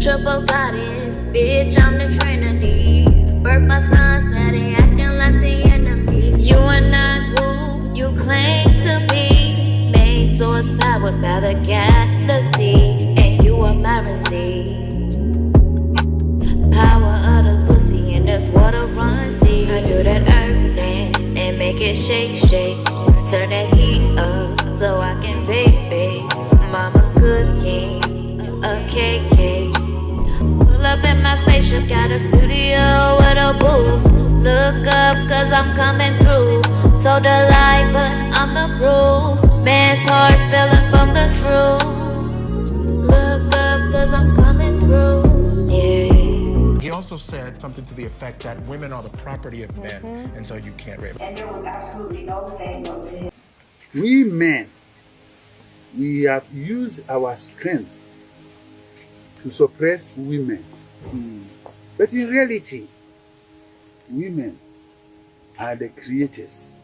Triple goddess, bitch, I'm the Trinity. Birth my sons, steady acting like the enemy. You are not who you claim to be. Main source powers by the galaxy, and you are my receipt. Power of the pussy and this water runs deep. I do that earth dance and make it shake, shake. Turn that heat up so I can bake. Mama's cooking a cake. Pull up in my spaceship, got a studio with a booth. Look up cause I'm coming through. Told a lie but I'm the proof. Man's heart's feeling from the truth. Look up cause I'm coming through. Yeah. He also said something to the effect that women are the property of men, and so you can't rape. And there was absolutely no saying no to him. We men, we have used our strength to suppress women. But in reality, women are the creators.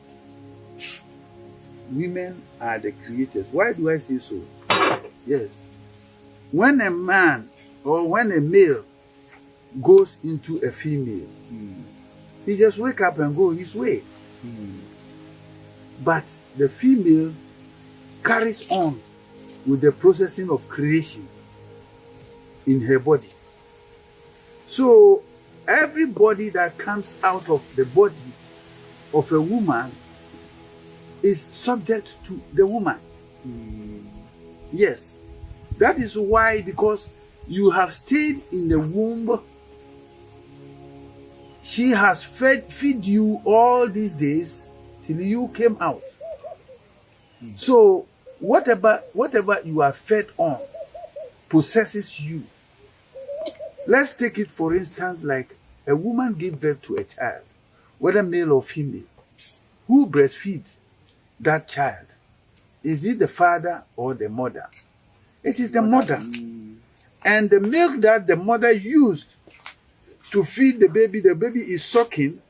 Women are the creators. Why do I say so? Yes. When a man or when a male goes into a female, he just wake up and go his way. But the female carries on with the processing of creation in her body. So everybody that comes out of the body of a woman is subject to the woman. Yes. That is why, because you have stayed in the womb, she has feed you all these days till you came out. So whatever you are fed on possesses you. Let's take it for instance like a woman gave birth to a child, whether male or female. Who breastfeeds that child? Is it the father or the mother? It is the mother. And the milk that the mother used to feed the baby is sucking,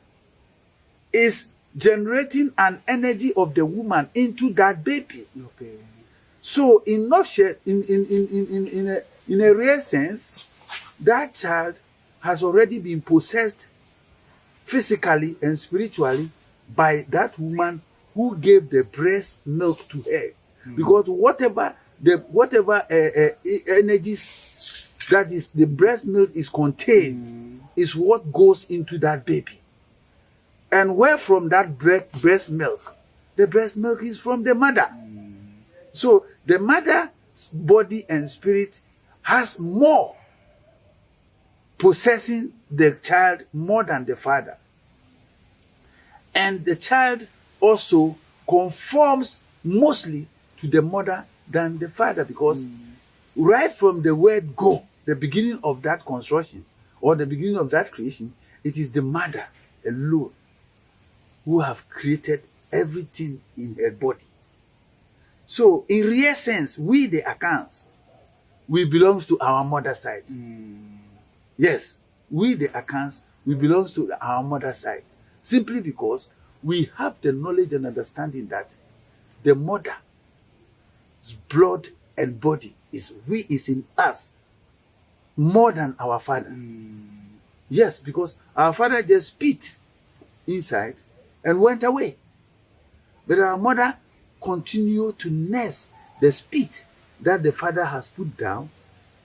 is generating an energy of the woman into that baby. Okay. So in a real sense, that child has already been possessed physically and spiritually by that woman who gave the breast milk to her. Because whatever energies that is the breast milk is contained is what goes into that baby. And where from that breast milk? The breast milk is from the mother. So the mother's body and spirit has more possessing the child more than the father. And the child also conforms mostly to the mother than the father, because right from the word go, the beginning of that construction or the beginning of that creation, it is the mother alone who have created everything in her body. So in real sense, we the Akans, we belong to our mother side. Yes, we the Akans, we belong to our mother side. Simply because we have the knowledge and understanding that the mother's blood and body is in us more than our father. Yes, because our father just spit inside and went away. But our mother continued to nurse the spit that the father has put down,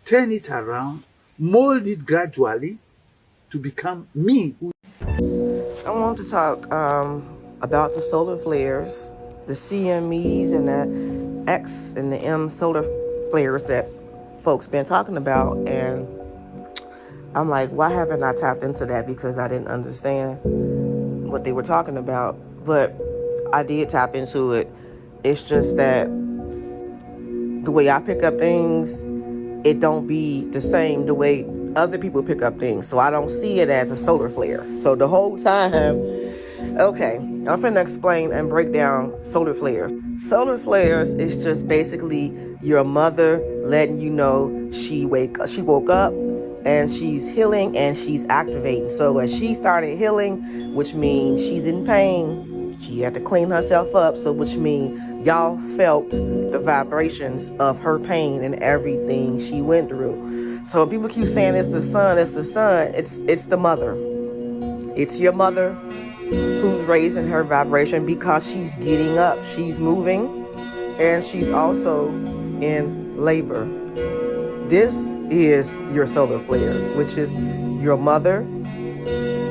turn it around, mold it gradually to become me. I want to talk about the solar flares, the CMEs and the X and the M solar flares that folks been talking about. And I'm like, why haven't I tapped into that? Because I didn't understand what they were talking about. But I did tap into it. It's just that the way I pick up things, it don't be the same the way other people pick up things. So I don't see it as a solar flare. So the whole time, okay, I'm finna explain and break down solar flares. Solar flares is just basically your mother letting you know she woke up and she's healing and she's activating. So as she started healing, which means she's in pain, she had to clean herself up. So which means y'all felt the vibrations of her pain and everything she went through. So when people keep saying it's the son, it's the mother. It's your mother who's raising her vibration because she's getting up, she's moving, and she's also in labor. This is your solar flares, which is your mother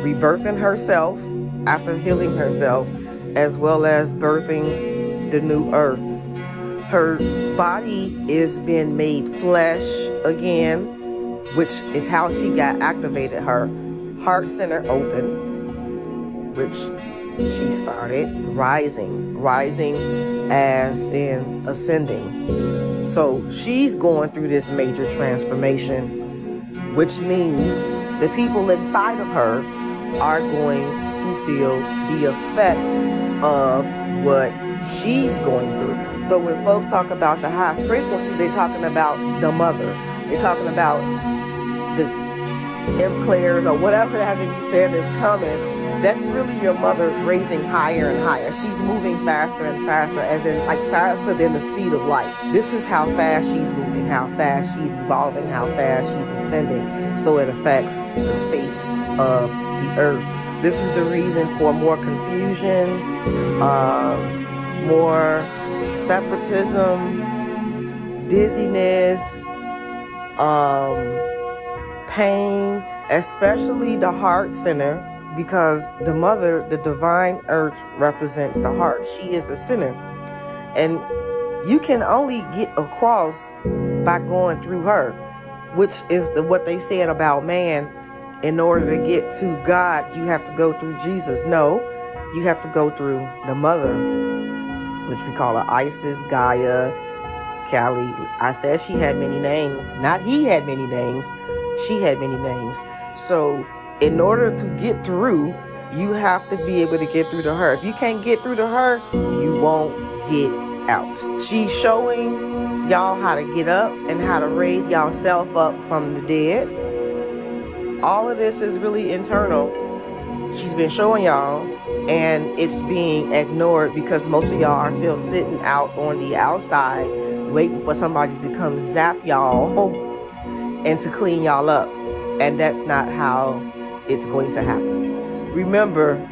rebirthing herself after healing herself, as well as birthing the new earth. Her body is being made flesh again, which is how she got activated. Her heart center open, which she started rising as in ascending. So she's going through this major transformation, which means the people inside of her are going to feel the effects of what she's going through. So when folks talk about the high frequencies, they're talking about the mother. They're talking about the M-clairs or whatever that you said is coming. That's really your mother raising higher and higher. She's moving faster and faster, as in like faster than the speed of light. This is how fast she's moving, how fast she's evolving, how fast she's ascending. So it affects the state of the earth. This is the reason for more confusion, more separatism, dizziness, pain, especially the heart center, because the mother, the divine earth, represents the heart. She is the center. And you can only get across by going through her, which is what they said about man. In order to get to God, you have to go through Jesus. No, you have to go through the mother, which we call her Isis, Gaia, Kali. I said she had many names. Not he had many names. She had many names. So in order to get through, you have to be able to get through to her. If you can't get through to her, you won't get out. She's showing y'all how to get up and how to raise y'all self up from the dead. All of this is really internal. She's been showing y'all, and it's being ignored because most of y'all are still sitting out on the outside waiting for somebody to come zap y'all and to clean y'all up. And that's not how it's going to happen. Remember,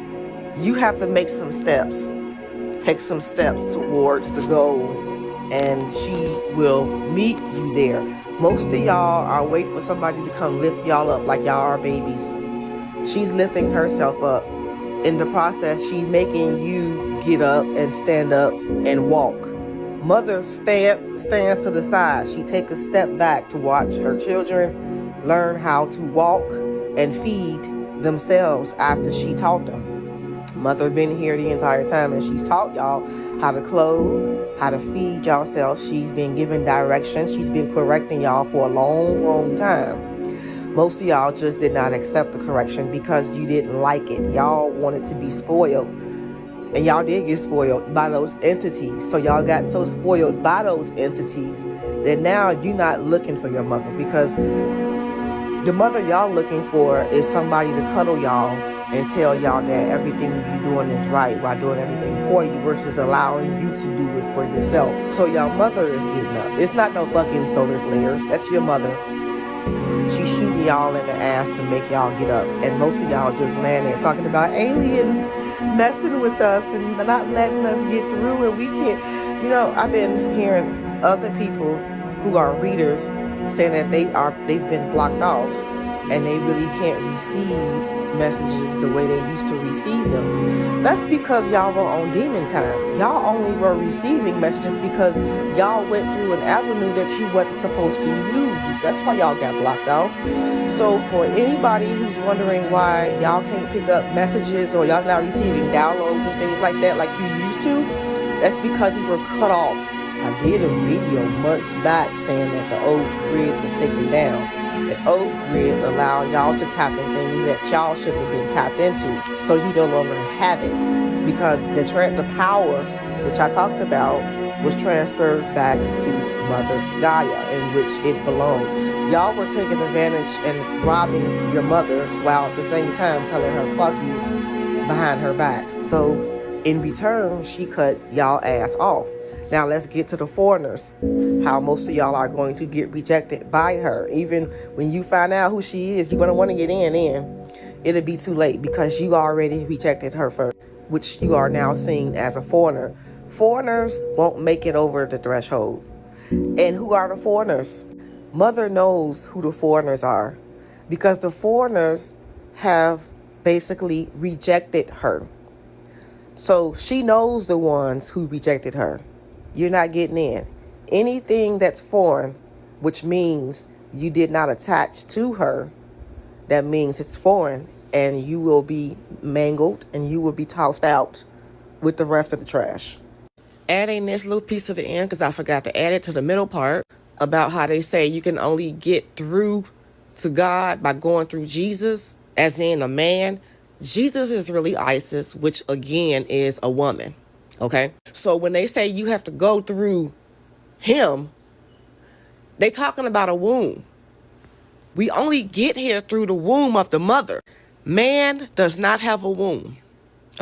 you have to make some steps. Take some steps towards the goal, and she will meet you there. Most of y'all are waiting for somebody to come lift y'all up like y'all are babies. She's lifting herself up. In the process, she's making you get up and stand up and walk. Mother stands to the side. She takes a step back to watch her children learn how to walk and feed themselves after she taught them. Mother been here the entire time, and she's taught y'all how to clothe, how to feed yourself. She's been giving direction. She's been correcting y'all for a long, long time. Most of y'all just did not accept the correction because you didn't like it. Y'all wanted to be spoiled. And y'all did get spoiled by those entities. So y'all got so spoiled by those entities that now you're not looking for your mother, because the mother y'all looking for is somebody to cuddle y'all and tell y'all that everything you doing is right while doing everything for you, versus allowing you to do it for yourself. So y'all mother is getting up. It's not no fucking solar flares. That's your mother. She's shooting y'all in the ass to make y'all get up. And most of y'all just land there talking about aliens messing with us and not letting us get through, and we can't. You know, I've been hearing other people who are readers saying that they've been blocked off and they really can't receive messages the way they used to receive them. That's because y'all were on demon time. Y'all only were receiving messages because y'all went through an avenue that you wasn't supposed to use. That's why y'all got blocked out. So for anybody who's wondering why y'all can't pick up messages or y'all not receiving downloads and things like that like you used to, that's because you were cut off. I did a video months back saying that the old grid was taken down. The old grid allowed y'all to tap in things that y'all shouldn't have been tapped into. So you no longer have it, because the power, which I talked about, was transferred back to Mother Gaia, in which it belonged. Y'all were taking advantage and robbing your mother while at the same time telling her fuck you behind her back. So in return, she cut y'all ass off. Now let's get to the foreigners. How most of y'all are going to get rejected by her. Even when you find out who she is, you're going to want to get in. It'll be too late because you already rejected her first, which you are now seen as a foreigner. Foreigners won't make it over the threshold. And who are the foreigners? Mother knows who the foreigners are because the foreigners have basically rejected her. So she knows the ones who rejected her. You're not getting in. Anything that's foreign, which means you did not attach to her, that means it's foreign, and you will be mangled and you will be tossed out with the rest of the trash. Adding this little piece to the end because I forgot to add it to the middle part about how they say you can only get through to God by going through Jesus, as in a man. Jesus is really Isis, which again is a woman. Okay? So when they say you have to go through him, they talking about a womb. We only get here through the womb of the mother. Man does not have a womb.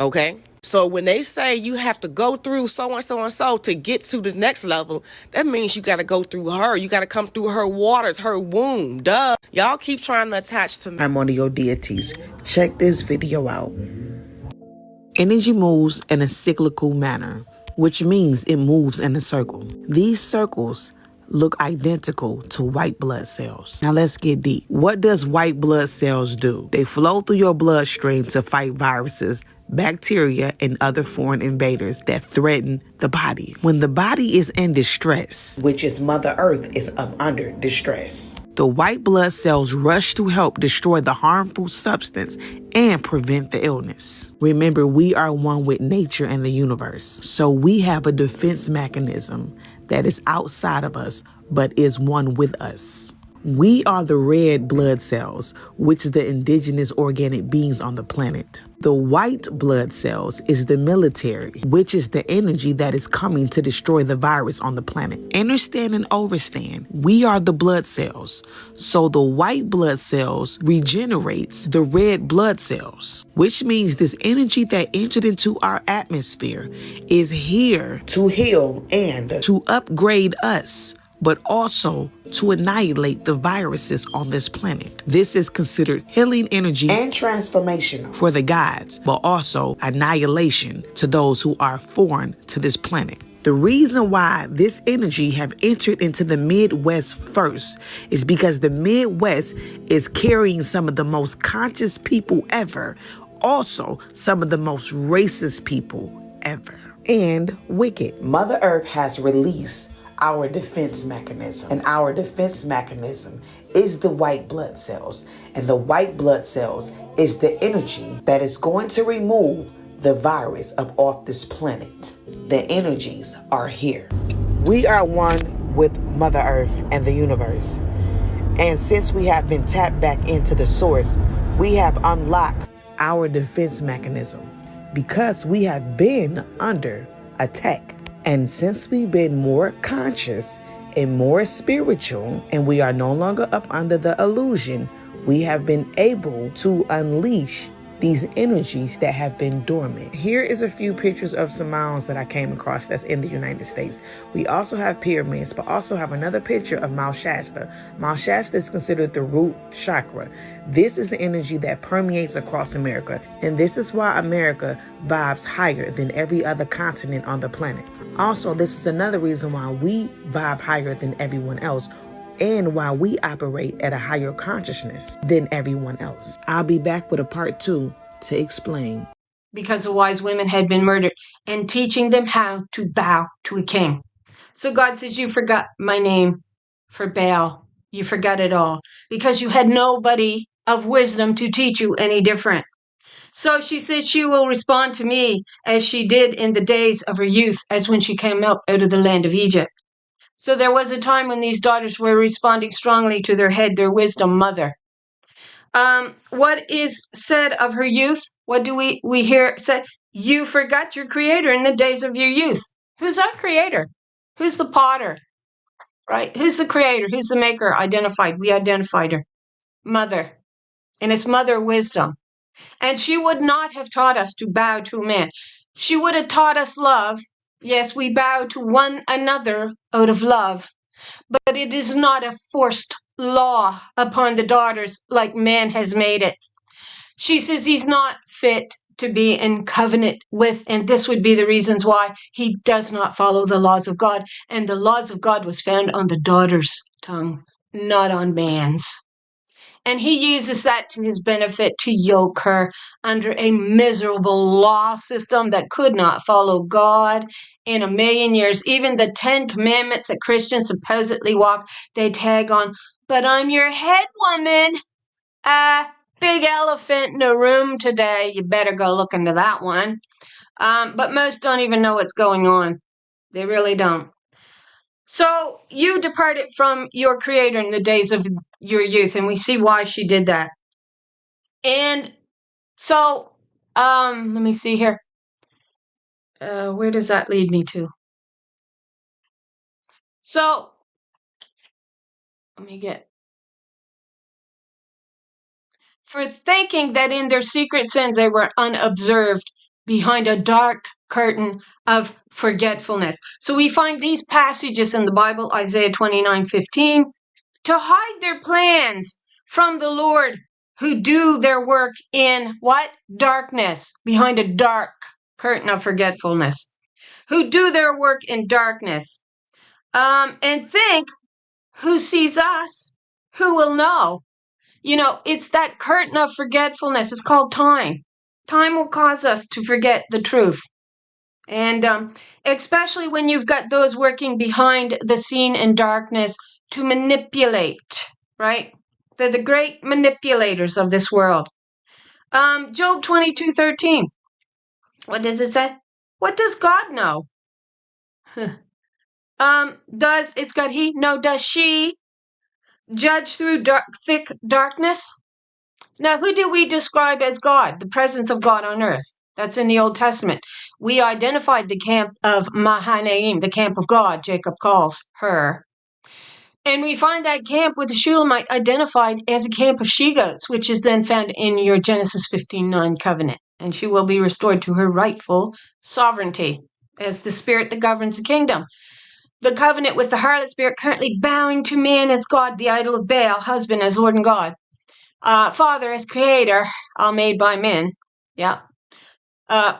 Okay? So when they say you have to go through so and so and so to get to the next level, that means you got to go through her. You got to come through her waters, her womb. Duh. Y'all keep trying to attach to primordial deities. Check this video out. Energy moves in a cyclical manner, which means it moves in a circle. These circles look identical to white blood cells. Now let's get deep. What does white blood cells do? They flow through your bloodstream to fight viruses, bacteria, and other foreign invaders that threaten the body. When the body is in distress, which is Mother Earth is under distress, the white blood cells rush to help destroy the harmful substance and prevent the illness. Remember, we are one with nature and the universe, so we have a defense mechanism that is outside of us, but is one with us. We are the red blood cells, which is the indigenous organic beings on the planet. The white blood cells is the military, which is the energy that is coming to destroy the virus on the planet. Understand and overstand, we are the blood cells. So the white blood cells regenerates the red blood cells, which means this energy that entered into our atmosphere is here to heal and to upgrade us, but also to annihilate the viruses on this planet. This is considered healing energy and transformation for the gods, but also annihilation to those who are foreign to this planet. The reason why this energy have entered into the Midwest first is because the Midwest is carrying some of the most conscious people ever, also some of the most racist people ever, and wicked. Mother Earth has released our defense mechanism. And our defense mechanism is the white blood cells. And the white blood cells is the energy that is going to remove the virus up off this planet. The energies are here. We are one with Mother Earth and the universe. And since we have been tapped back into the source, we have unlocked our defense mechanism because we have been under attack. And since we've been more conscious and more spiritual, and we are no longer up under the illusion, we have been able to unleash these energies that have been dormant. Here is a few pictures of some mounds that I came across that's in the United States. We also have pyramids, but also have another picture of Mount Shasta. Mount Shasta is considered the root chakra. This is the energy that permeates across America, and this is why America vibes higher than every other continent on the planet. Also, this is another reason why we vibe higher than everyone else, and why we operate at a higher consciousness than everyone else. I'll be back with a part 2 to explain. Because the wise women had been murdered, and teaching them how to bow to a king. So God says, you forgot my name for Baal. You forgot it all because you had nobody of wisdom to teach you any different. So she said she will respond to me as she did in the days of her youth, as when she came up out of the land of Egypt. So there was a time when these daughters were responding strongly to their head, their wisdom mother. What is said of her youth? What do we hear say? You forgot your creator in the days of your youth. Who's our creator? Who's the potter? Right? Who's the creator? Who's the maker? Identified. We identified her. Mother. And it's mother wisdom. And she would not have taught us to bow to a man. She would have taught us love Yes, we bow to one another out of love, but it is not a forced law upon the daughters like man has made it. She says he's not fit to be in covenant with, and this would be the reasons why he does not follow the laws of God. And the laws of God was found on the daughter's tongue, not on man's. And he uses that to his benefit to yoke her under a miserable law system that could not follow God in a million years. Even the 10 commandments that Christians supposedly walk, they tag on, but I'm your head woman. Big elephant in the room today. You better go look into that one. But most don't even know what's going on. They really don't. So you departed from your Creator in the days of your youth, and we see why she did that. And so, let me see here. Where does that lead me to? So, let me get. For thinking that in their secret sins they were unobserved behind a dark curtain of forgetfulness. So we find these passages in the Bible, Isaiah 29:15, to hide their plans from the Lord who do their work in what? Darkness, behind a dark curtain of forgetfulness. Who do their work in darkness. And think, who sees us? Who will know? You know, it's that curtain of forgetfulness. It's called time. Time will cause us to forget the truth. And especially when you've got those working behind the scene in darkness to manipulate, right? They're the great manipulators of this world. Job 22:13. What does it say? What does God know? It's got he? No, does she judge through thick darkness? Now, who do we describe as God? The presence of God on earth. That's in the Old Testament. We identified the camp of Mahanaim, the camp of God, Jacob calls her. And we find that camp with the Shulamite identified as a camp of she-goats, which is then found in your Genesis 15:9 covenant. And she will be restored to her rightful sovereignty as the spirit that governs the kingdom. The covenant with the harlot spirit currently bowing to man as God, the idol of Baal, husband as Lord and God. Father as creator, all made by men. Yeah.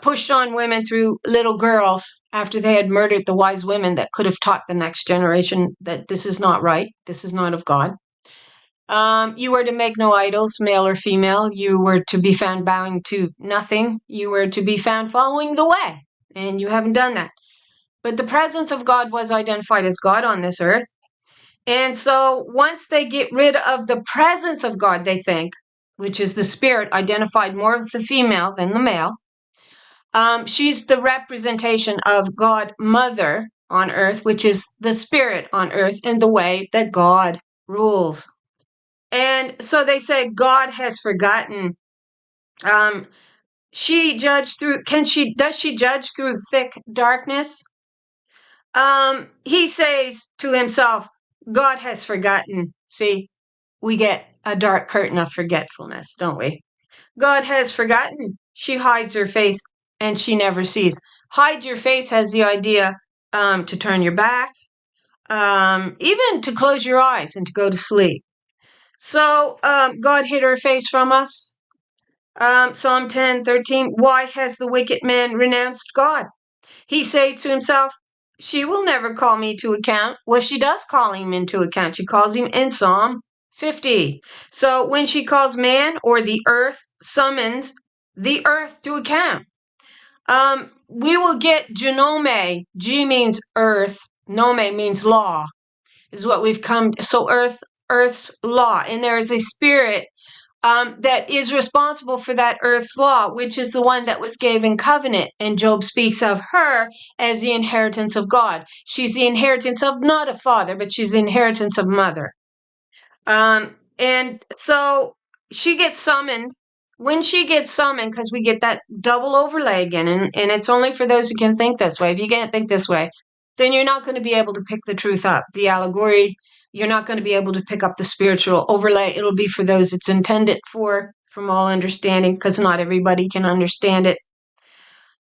Pushed on women through little girls after they had murdered the wise women that could have taught the next generation that this is not right. This is not of God. You were to make no idols, male or female. You were to be found bowing to nothing. You were to be found following the way. And you haven't done that. But the presence of God was identified as God on this earth. And so once they get rid of the presence of God, they think, which is the spirit identified more with the female than the male, she's the representation of God Mother on earth, which is the spirit on earth in the way that God rules. And so they say God has forgotten. She judged through, does she judge through thick darkness? He says to himself, God has forgotten. See, we get a dark curtain of forgetfulness, don't we? God has forgotten. She hides her face and she never sees. Hide your face has the idea to turn your back, even to close your eyes and to go to sleep. So God hid her face from us. Psalm 10:13. Why has the wicked man renounced God? He says to himself, she will never call me to account. Well, she does call him into account. She calls him in Psalm 50. So when she calls man or the earth, summons the earth to account. We will get genome. G means earth. Nome means law, is what we've come. So earth's law. And there is a spirit that is responsible for that earth's law, which is the one that was given covenant. And Job speaks of her as the inheritance of God. She's the inheritance of not a father, but she's the inheritance of mother. And so she gets summoned. When she gets summoned, because we get that double overlay again, and it's only for those who can think this way. If you can't think this way, then you're not going to be able to pick the truth up. The allegory, you're not going to be able to pick up the spiritual overlay. It'll be for those it's intended for, from all understanding, because not everybody can understand it.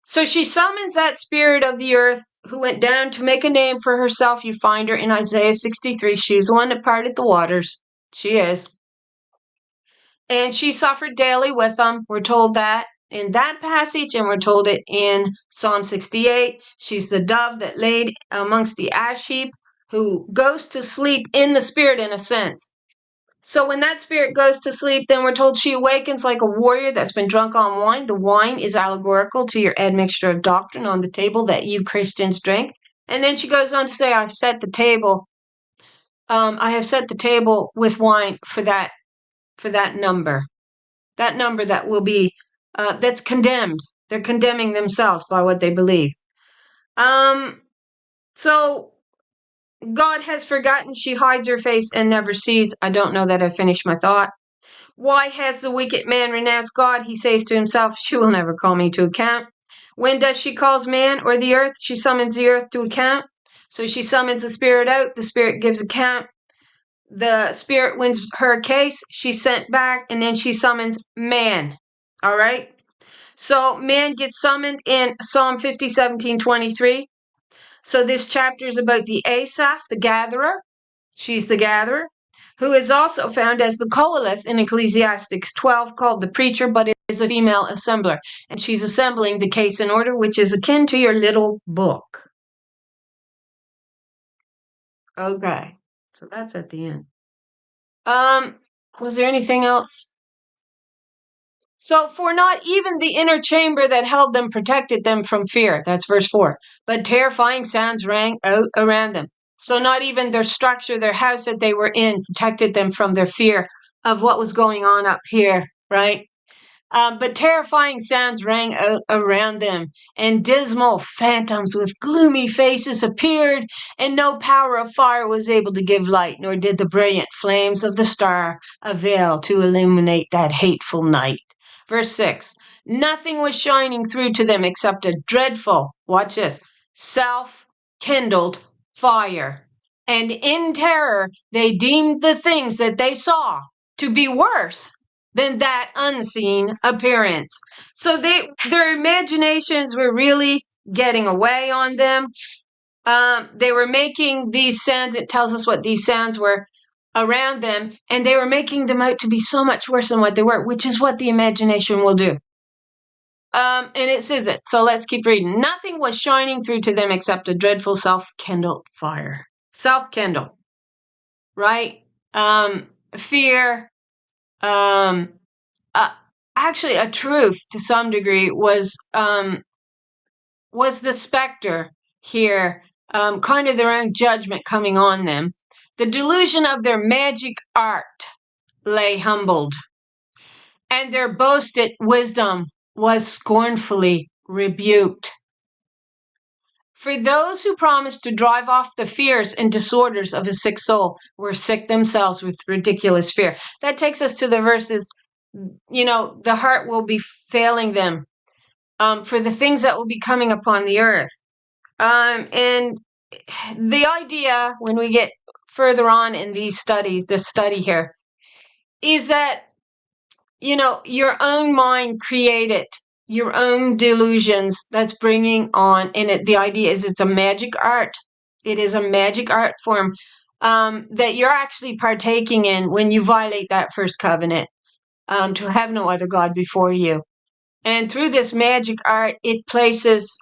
So she summons that spirit of the earth who went down to make a name for herself. You find her in Isaiah 63. She's the one that parted the waters. She is. And she suffered daily with them. We're told that in that passage, and we're told it in Psalm 68. She's the dove that laid amongst the ash heap, who goes to sleep in the spirit in a sense. So when that spirit goes to sleep, then we're told she awakens like a warrior that's been drunk on wine. The wine is allegorical to your admixture of doctrine on the table that you Christians drink. And then she goes on to say, I've set the table. I have set the table with wine for that number. That number that will be, that's condemned. They're condemning themselves by what they believe. So God has forgotten, she hides her face and never sees. I don't know that I finished my thought. Why has the wicked man renounced God? He says to himself, she will never call me to account. When does she call man or the earth? She summons the earth to account. So she summons the spirit out. The spirit gives account. The spirit wins her case. She's sent back, and then she summons man. All right? So man gets summoned in Psalm 50, 17, 23. So this chapter is about the Asaph, the gatherer. She's the gatherer, who is also found as the Koheleth in Ecclesiastes 12, called the preacher, but it is a female assembler. And she's assembling the case in order, which is akin to your little book. Okay, so that's at the end. Was there anything else? So, for not even the inner chamber that held them protected them from fear. That's verse 4. But terrifying sounds rang out around them. So not even their structure, their house that they were in, protected them from their fear of what was going on up here, right? But terrifying sounds rang out around them, and dismal phantoms with gloomy faces appeared, and no power of fire was able to give light, nor did the brilliant flames of the star avail to illuminate that hateful night. Verse 6, nothing was shining through to them except a dreadful, watch this, self-kindled fire. And in terror, they deemed the things that they saw to be worse than that unseen appearance. So their imaginations were really getting away on them. They were making these sounds. It tells us what these sounds were around them, and they were making them out to be so much worse than what they were, which is what the imagination will do. And it says it. So let's keep reading. Nothing was shining through to them except a dreadful self-kindled fire. Self-kindled, right? Fear. Actually, a truth to some degree was the specter here, kind of their own judgment coming on them. The delusion of their magic art lay humbled, and their boasted wisdom was scornfully rebuked. For those who promised to drive off the fears and disorders of a sick soul were sick themselves with ridiculous fear. That takes us to the verses, the heart will be failing them for the things that will be coming upon the earth. And the idea, when we get further on in these studies, this study here, is that, your own mind created your own delusions that's bringing on, and the idea is it's a magic art. It is a magic art form that you're actually partaking in when you violate that first covenant, to have no other God before you. And through this magic art, it places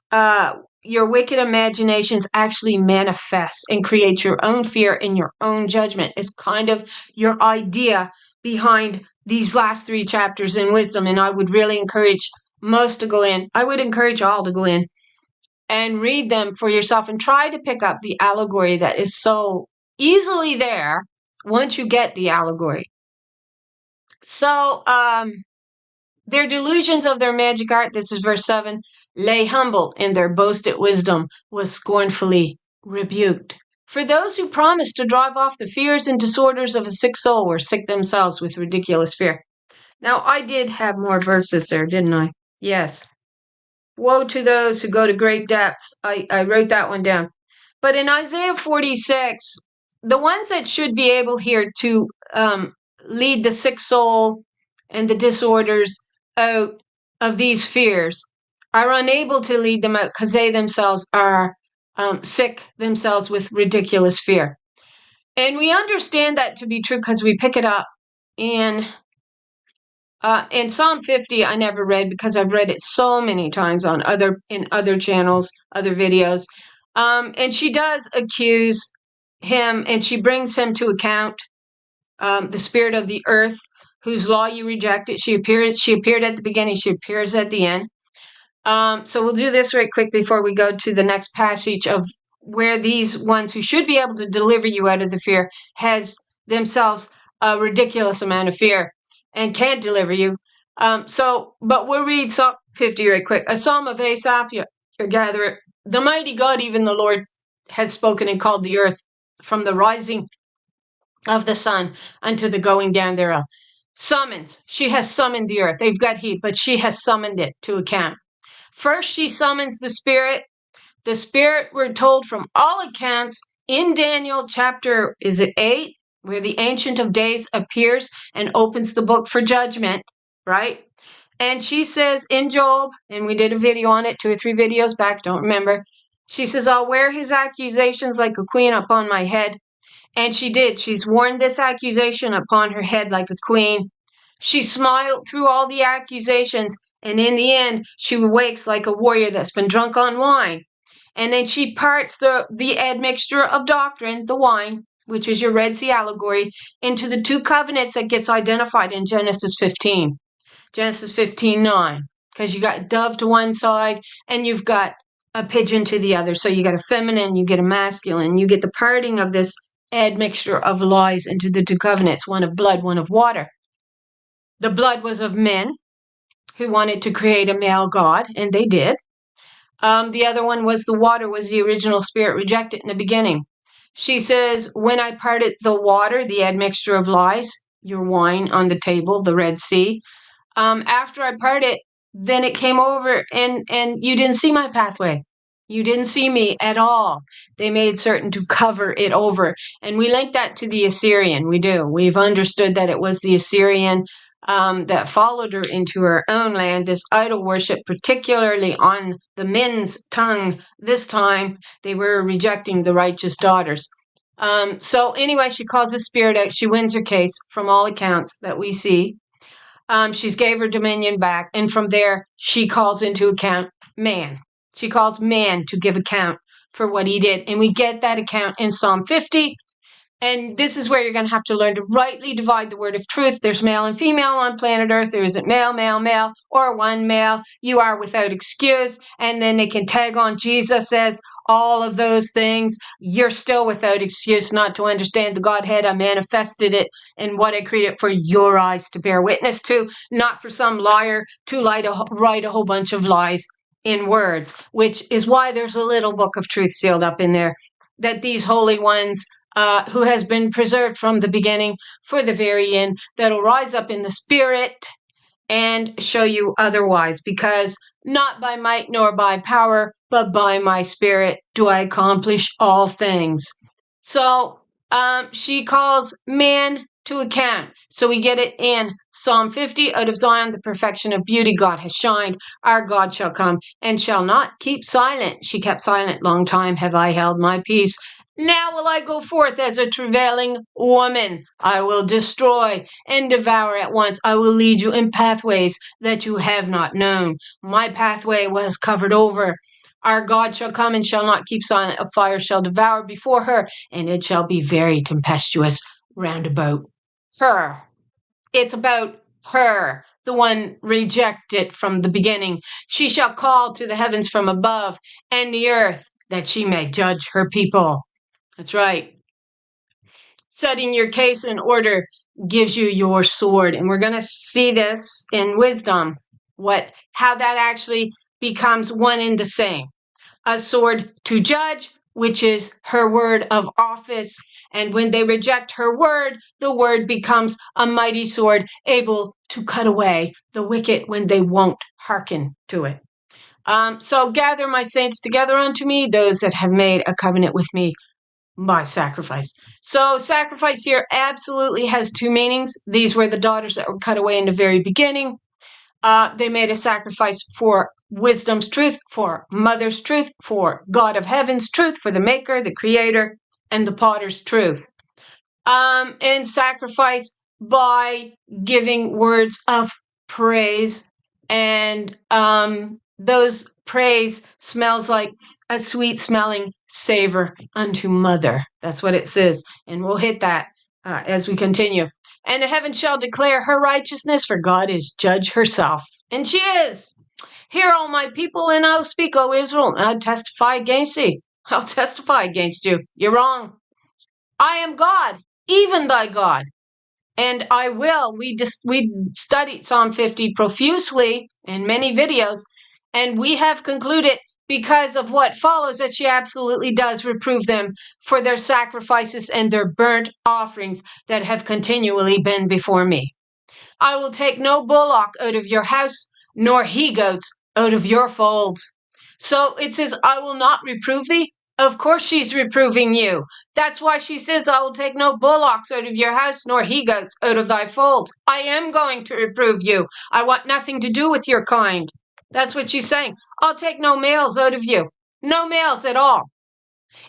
your wicked imaginations actually manifest and create your own fear and your own judgment. It's kind of your idea behind these last 3 chapters in wisdom. And I would really encourage most to go in. I would encourage all to go in and read them for yourself and try to pick up the allegory that is so easily there once you get the allegory. So, their delusions of their magic art, this is verse 7, lay humble, and their boasted wisdom was scornfully rebuked. For those who promised to drive off the fears and disorders of a sick soul were sick themselves with ridiculous fear. Now, I did have more verses there, didn't I? Yes. Woe to those who go to great depths. I wrote that one down. But in Isaiah 46, the ones that should be able here to lead the sick soul and the disorders out of these fears are unable to lead them out because they themselves are sick themselves with ridiculous fear. And we understand that to be true because we pick it up in Psalm 50. I never read because I've read it so many times on other channels, other videos. And she does accuse him, and she brings him to account, the spirit of the earth, whose law you rejected. She appeared at the beginning. She appears at the end. So we'll do this right quick before we go to the next passage of where these ones who should be able to deliver you out of the fear has themselves a ridiculous amount of fear and can't deliver you. But we'll read Psalm 50 right quick. A psalm of Asaph, your gatherer. The mighty God, even the Lord, has spoken and called the earth from the rising of the sun unto the going down thereof. Summons. She has summoned the earth. They've got heat, but she has summoned it to account. First, she summons the Spirit. The Spirit, we're told from all accounts, in Daniel chapter, is it 8, where the Ancient of Days appears and opens the book for judgment, right? And she says in Job, and we did a video on it 2 or 3 videos back, don't remember. She says, I'll wear his accusations like a queen upon my head. And she did. She's worn this accusation upon her head like a queen. She smiled through all the accusations, and in the end, she wakes like a warrior that's been drunk on wine. And then she parts the admixture of doctrine, the wine, which is your Red Sea allegory, into the 2 covenants that gets identified in Genesis 15. Genesis 15:9, because you got dove to one side and you've got a pigeon to the other. So you got a feminine, you get a masculine, you get the parting of this admixture of lies into the 2 covenants, one of blood, one of water. The blood was of men who wanted to create a male god, and they did. The other one was the water, was the original spirit rejected in the beginning. She says, when I parted the water, the admixture of lies, your wine on the table, the Red Sea, after I parted, then it came over and you didn't see my pathway. You didn't see me at all. They made certain to cover it over. And we link that to the Assyrian. We do. We've understood that it was the Assyrian that followed her into her own land, this idol worship, particularly on the men's tongue. This time, they were rejecting the righteous daughters. So anyway, she calls the spirit out. She wins her case from all accounts that we see. She's gave her dominion back. And from there, she calls into account man. She calls man to give account for what he did. And we get that account in Psalm 50. And this is where you're going to have to learn to rightly divide the word of truth. There's male and female on planet Earth. There isn't male, male, male, or one male. You are without excuse. And then they can tag on Jesus as all of those things. You're still without excuse not to understand the Godhead. I manifested it in what I created for your eyes to bear witness to, not for some liar to write a whole bunch of lies in words, which is why there's a little book of truth sealed up in there that these holy ones who has been preserved from the beginning for the very end, that'll rise up in the spirit and show you otherwise, because not by might nor by power, but by my spirit do I accomplish all things. So she calls man to account. So we get it in Psalm 50, out of Zion, the perfection of beauty, God has shined. Our God shall come and shall not keep silent. She kept silent long time. Have I held my peace? Now will I go forth as a travailing woman. I will destroy and devour at once. I will lead you in pathways that you have not known. My pathway was covered over. Our God shall come and shall not keep silent. A fire shall devour before her, and it shall be very tempestuous round about her. It's about her, the one rejected from the beginning. She shall call to the heavens from above and the earth, that she may judge her people. That's right. Setting your case in order gives you your sword. And we're going to see this in wisdom, how that actually becomes one and the same. A sword to judge, which is her word of office. And when they reject her word, the word becomes a mighty sword, able to cut away the wicked when they won't hearken to it. So gather my saints together unto me, those that have made a covenant with me by sacrifice. So sacrifice here absolutely has 2 meanings. These were the daughters that were cut away in the very beginning. They made a sacrifice for wisdom's truth, for mother's truth, for God of heaven's truth, for the maker, the creator, and the potter's truth. And sacrifice by giving words of praise. And those praise smells like a sweet smelling savor unto mother. That's what it says. And we'll hit that as we continue. And heaven shall declare her righteousness, for God is judge herself. And she is. Hear, all my people, and I'll speak, O Israel, and I'll testify against thee. I'll testify against you. You're wrong. I am God, even thy God. And I will. We studied Psalm 50 profusely in many videos, and we have concluded because of what follows that she absolutely does reprove them for their sacrifices and their burnt offerings that have continually been before me. I will take no bullock out of your house, nor he-goats out of your folds. So it says, I will not reprove thee. Of course she's reproving you. That's why she says, I will take no bullocks out of your house, nor he-goats out of thy fold. I am going to reprove you. I want nothing to do with your kind. That's what she's saying. I'll take no males out of you. No males at all.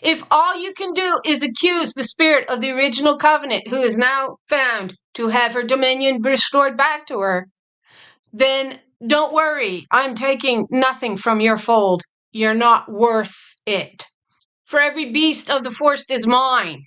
If all you can do is accuse the spirit of the original covenant, who is now found to have her dominion restored back to her, then don't worry. I'm taking nothing from your fold. You're not worth it. For every beast of the forest is mine,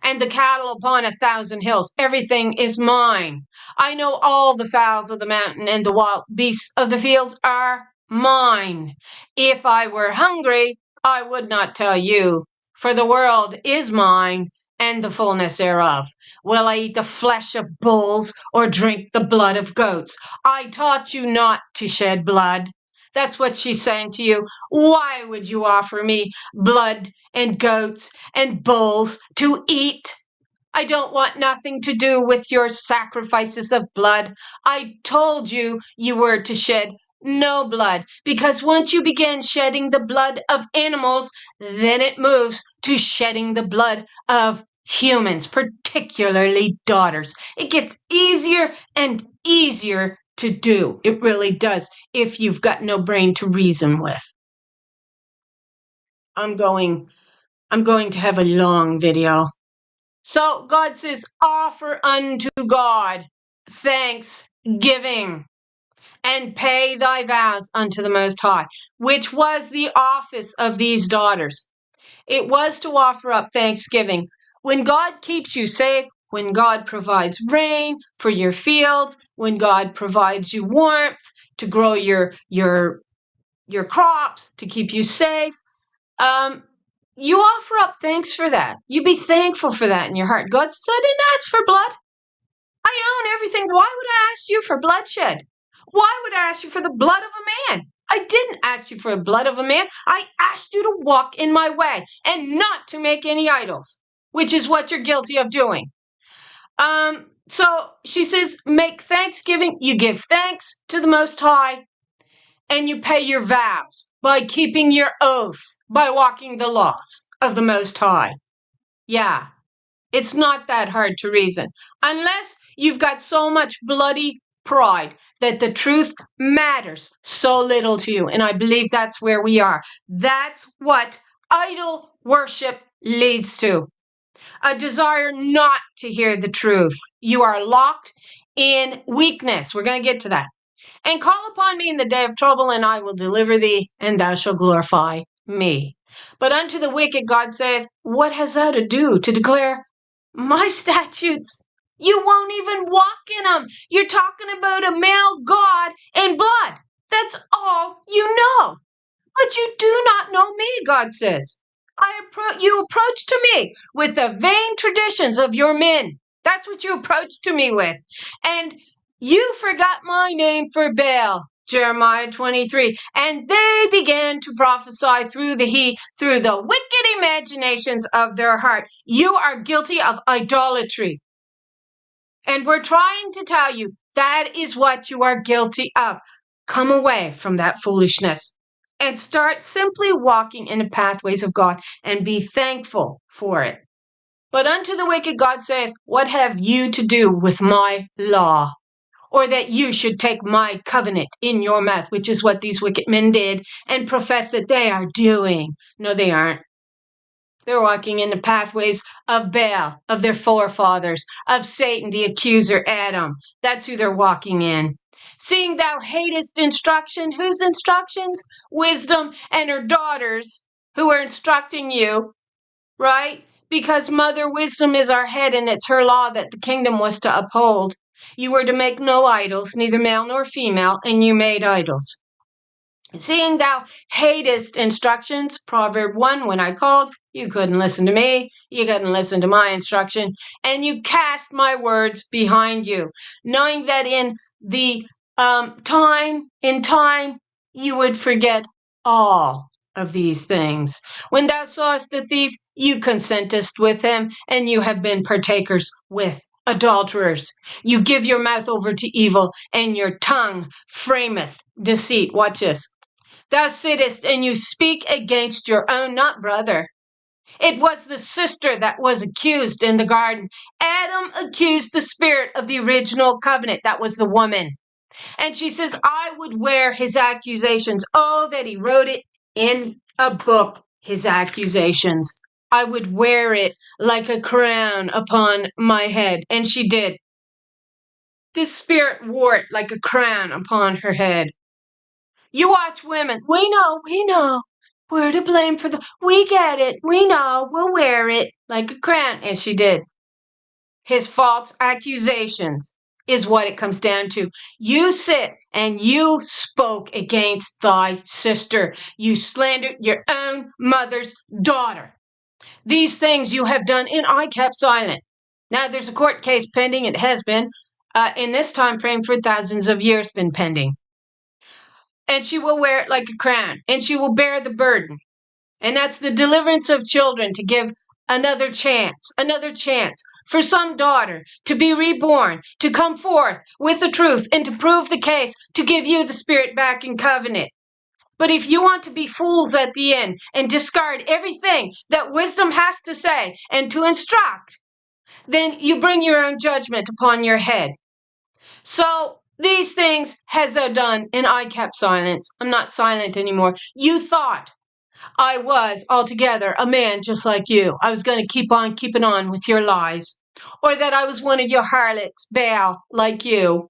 and the cattle upon 1,000 hills. Everything is mine. I know all the fowls of the mountain, and the wild beasts of the fields are mine. If I were hungry, I would not tell you, for the world is mine, and the fullness thereof. Will I eat the flesh of bulls, or drink the blood of goats? I taught you not to shed blood. That's what she's saying to you. Why would you offer me blood and goats and bulls to eat? I don't want nothing to do with your sacrifices of blood. I told you you were to shed no blood, because once you begin shedding the blood of animals, then it moves to shedding the blood of humans, particularly daughters. It gets easier and easier to do. It really does, if you've got no brain to reason with. I'm going to have a long video. So God says, offer unto God thanksgiving, and pay thy vows unto the Most High, which was the office of these daughters. It was to offer up thanksgiving. When God keeps you safe, when God provides rain for your fields, when God provides you warmth to grow your crops, to keep you safe, you offer up thanks for that. You be thankful for that in your heart. God says, I didn't ask for blood. I own everything. Why would I ask you for bloodshed? Why would I ask you for the blood of a man? I didn't ask you for the blood of a man. I asked you to walk in my way and not to make any idols, which is what you're guilty of doing. So she says, make thanksgiving. You give thanks to the Most High, and you pay your vows by keeping your oath, by walking the laws of the Most High. Yeah, it's not that hard to reason, unless you've got so much bloody pride that the truth matters so little to you. And I believe that's where we are. That's what idol worship leads to. A desire not to hear the truth. You are locked in weakness. We're going to get to that. And call upon me in the day of trouble, and I will deliver thee, and thou shalt glorify me. But unto the wicked God saith, what hast thou to do to declare my statutes? You won't even walk in them. You're talking about a male God and blood. That's all you know. But you do not know me, God says. You approach to me with the vain traditions of your men. That's what you approach to me with. And you forgot my name for Baal, Jeremiah 23. And they began to prophesy through the wicked imaginations of their heart. You are guilty of idolatry. And we're trying to tell you that is what you are guilty of. Come away from that foolishness and start simply walking in the pathways of God and be thankful for it. But unto the wicked God saith, what have you to do with my law? or that you should take my covenant in your mouth, which is what these wicked men did, and profess that they are doing. No, they aren't. They're walking in the pathways of Baal, of their forefathers, of Satan, the accuser, Adam. That's who they're walking in. Seeing thou hatest instruction, whose instructions? Wisdom and her daughters who are instructing you, right? Because Mother Wisdom is our head, and it's her law that the kingdom was to uphold. You were to make no idols, neither male nor female, and you made idols. Seeing thou hatest instructions, Proverb 1, when I called, you couldn't listen to me, you couldn't listen to my instruction, and you cast my words behind you, knowing that in the time, you would forget all of these things. When thou sawest a thief, you consentest with him, and you have been partakers with adulterers. You give your mouth over to evil, and your tongue frameth deceit. Watch this. Thou sittest and you speak against your own, not brother. It was the sister that was accused in the garden. Adam accused the spirit of the original covenant. That was the woman. And she says, I would wear his accusations. Oh, that he wrote it in a book, his accusations. I would wear it like a crown upon my head. And she did. This spirit wore it like a crown upon her head. You watch women. We know. We're to blame for we get it. We know. We'll wear it like a crown. And she did. His false accusations is what it comes down to. You sit and you spoke against thy sister. You slandered your own mother's daughter. These things you have done, and I kept silent. Now there's a court case pending. It has been in this time frame for thousands of years been pending. And she will wear it like a crown, and she will bear the burden. And that's the deliverance of children, to give another chance for some daughter to be reborn, to come forth with the truth and to prove the case, to give you the spirit back in covenant. But if you want to be fools at the end and discard everything that wisdom has to say and to instruct, then you bring your own judgment upon your head. So these things has thou done, and I kept silence. I'm not silent anymore. You thought I was altogether a man just like you. I was going to keep on keeping on with your lies. Or that I was one of your harlots, Baal, like you.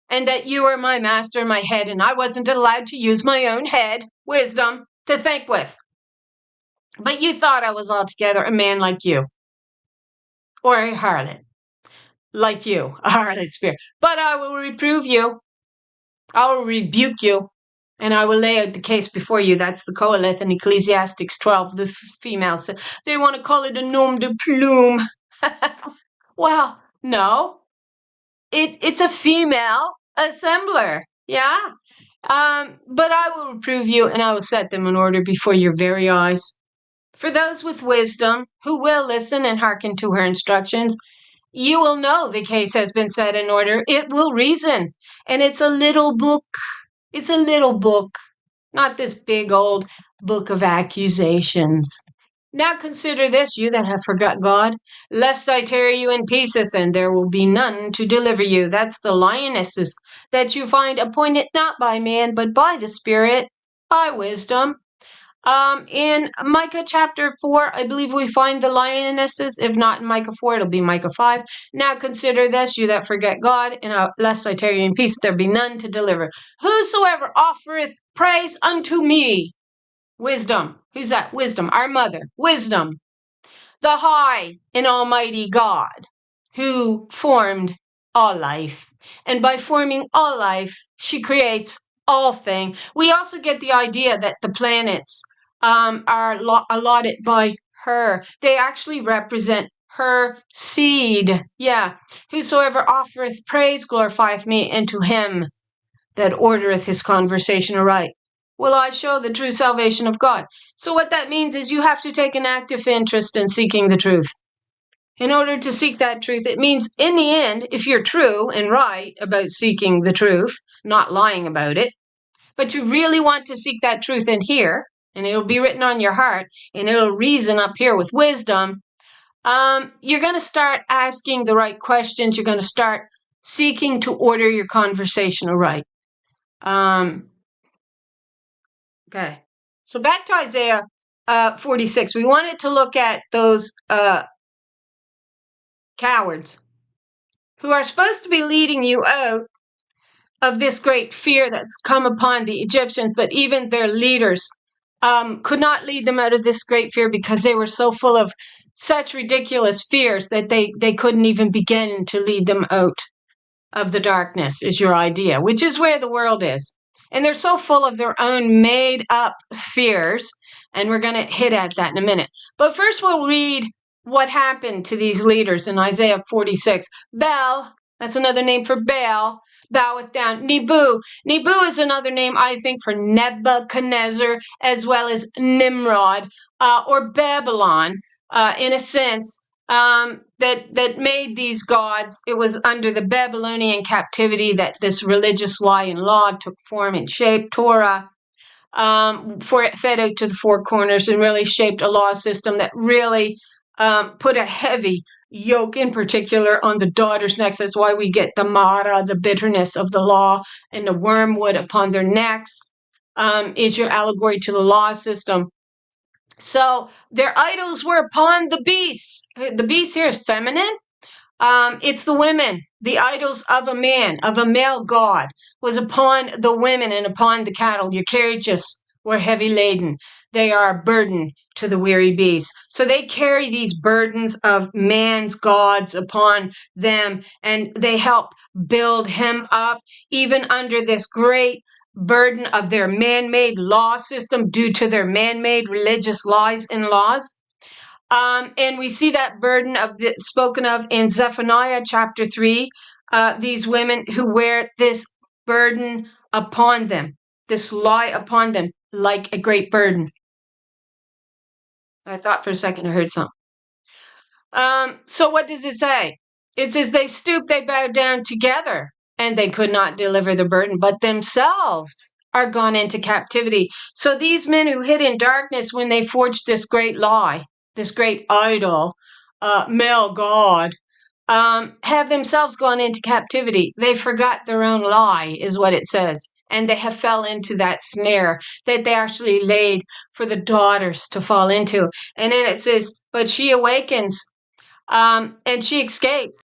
And that you were my master in my head, and I wasn't allowed to use my own head, wisdom, to think with. But you thought I was altogether a man like you. Or a harlot. Like you, a harlot spirit. But I will reprove you. I will rebuke you. And I will lay out the case before you. That's the Qoheleth in Ecclesiastes 12. The females, they want to call it a nom de plume. Well, no. It's a female assembler. Yeah. But I will reprove you, and I will set them in order before your very eyes. For those with wisdom, who will listen and hearken to her instructions, you will know the case has been set in order. It will reason. And it's a little book. It's a little book. Not this big old book of accusations. Now consider this, you that have forgot God, lest I tear you in pieces, and there will be none to deliver you. That's the lionesses that you find appointed not by man, but by the Spirit, by wisdom. In Micah chapter 4, I believe we find the lionesses. If not in Micah 4, it'll be Micah 5. Now consider this, you that forget God, and lest I tear you in peace, there be none to deliver. Whosoever offereth praise unto me, wisdom. Who's that? Wisdom, our mother, wisdom. The high and almighty God, who formed all life. And by forming all life, she creates all things. We also get the idea that the planets are allotted by her. They actually represent her seed. Yeah. Whosoever offereth praise glorifieth me, and to him that ordereth his conversation aright will I show the true salvation of God. So what that means is you have to take an active interest in seeking the truth. In order to seek that truth, it means in the end, if you're true and right about seeking the truth, not lying about it, but you really want to seek that truth in here, and it'll be written on your heart, and it'll reason up here with wisdom, you're going to start asking the right questions. You're going to start seeking to order your conversation aright. Okay. So back to Isaiah 46. We wanted to look at those cowards who are supposed to be leading you out of this great fear that's come upon the Egyptians, but even their leaders could not lead them out of this great fear because they were so full of such ridiculous fears that they couldn't even begin to lead them out of the darkness, is your idea, which is where the world is. And they're so full of their own made up fears, and we're going to hit at that in a minute. But first we'll read what happened to these leaders in Isaiah 46. Bel, that's another name for Baal, boweth down. Nebu. Nebu is another name, I think, for Nebuchadnezzar, as well as Nimrod, or Babylon, in a sense, that made these gods. It was under the Babylonian captivity that this religious lie and law took form and shape. Torah, for it fed out to the four corners and really shaped a law system that really put a heavy yoke, in particular, on the daughters' necks. That's why we get the Mara, the bitterness of the law, and the wormwood upon their necks, is your allegory to the law system. So their idols were upon the beasts. The beast here is feminine. It's the women. The idols of a man, of a male god, was upon the women and upon the cattle. Your carriages were heavy laden. They are a burden to the weary beast. So they carry these burdens of man's gods upon them, and they help build him up, even under this great burden of their man-made law system due to their man-made religious lies and laws. And we see that burden spoken of in Zephaniah chapter 3, these women who wear this burden upon them, this lie upon them like a great burden. I thought for a second I heard something. So what does it say? It says they stooped, they bowed down together, and they could not deliver the burden, but themselves are gone into captivity. So these men who hid in darkness when they forged this great lie, this great idol, male god, have themselves gone into captivity. They forgot their own lie, is what it says. And they have fell into that snare that they actually laid for the daughters to fall into. And then it says, but she awakens, and she escapes.